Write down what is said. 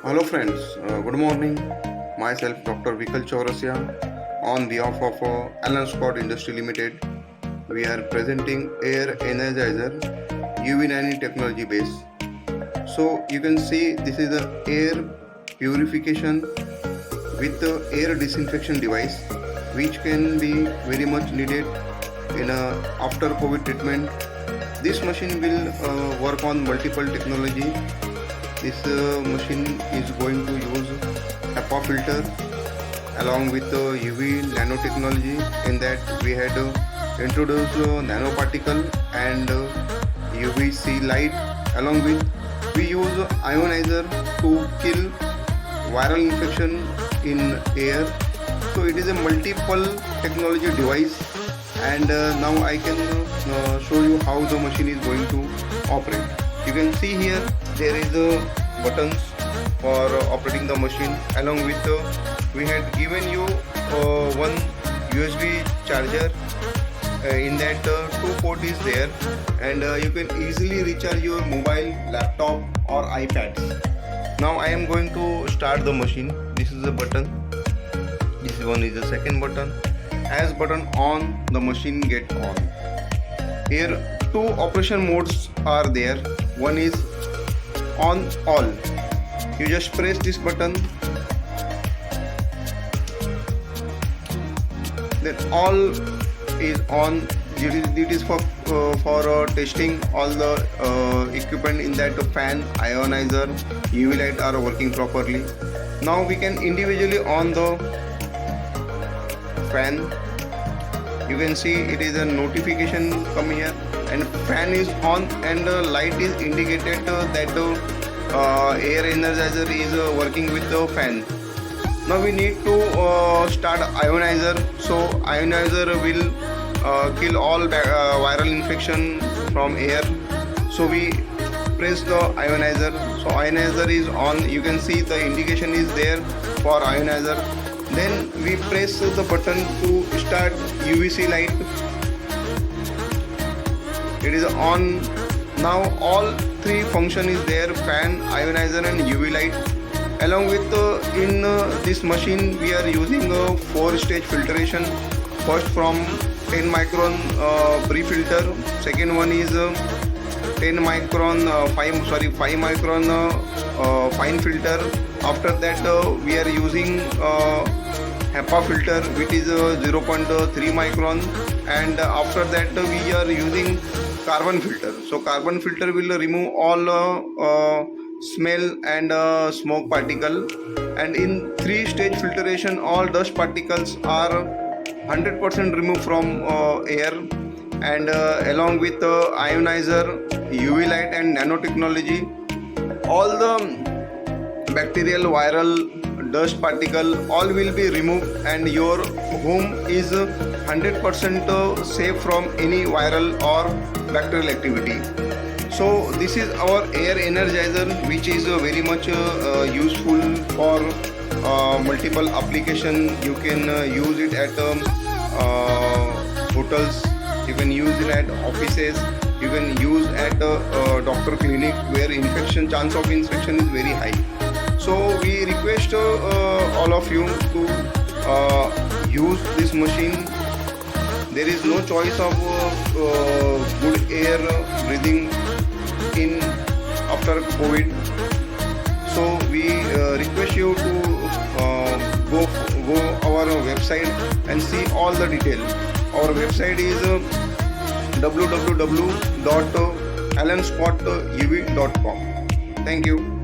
Hello friends, good morning. Myself Dr. Vikal Chaurasia on behalf of Alan Scott Industry Limited. We are presenting Air Energizer UV Nano technology base. So you can see this is the air purification with the air disinfection device which can be very much needed in a after COVID treatment. This machine will work on multiple technology. This machine is going to use HEPA filter along with UV nanotechnology. In that we had introduced nanoparticle and UVC light. Along with we use ionizer to kill viral infection in air. So it is a multiple technology device, and now I can show you how the machine is going to operate. You can see here there is buttons for operating the machine. Along with we had given you one USB charger. In that two port is there, and you can easily recharge your mobile, laptop or iPads. Now I am going to start the machine. This is the button. This one is the second button. As button on, the machine get on. Here two operation modes are there. One is on all. You just press this button, then all is on. It is for testing all the equipment in that fan, ionizer, UV light are working properly. Now we can individually on the fan. You can see it is a notification come here, and fan is on, and light is indicated that air energizer is working with the fan. Now we need to start ionizer. So ionizer will kill all viral infection from air. So we press the ionizer. So ionizer is on. You can see the indication is there for ionizer. Then we press the button to start UVC light. It is on. Now all three function is there: fan, ionizer and UV light. Along with in this machine we are using a 4-stage filtration. First from 10 micron pre-filter. Second one is 10 micron 5 micron fine filter. After that we are using HEPA filter, which is 0.3 micron, and after that we are using carbon filter. So carbon filter will remove all smell and smoke particle, and in 3-stage filtration all dust particles are 100% removed from air, and along with ionizer, UV light and nanotechnology, all the bacterial, viral, dust particle all will be removed, and your home is 100% safe from any viral or bacterial activity. So this is our air energizer, which is very much useful for multiple application. You can use it at hotels, you can use it at offices, you can use at doctor clinic where chance of infection is very high. So we request all of you to use this machine. There is no choice of good air breathing in after COVID. So we request you to go our website and see all the detail. Our website is www.alanscottuv.com. Thank you.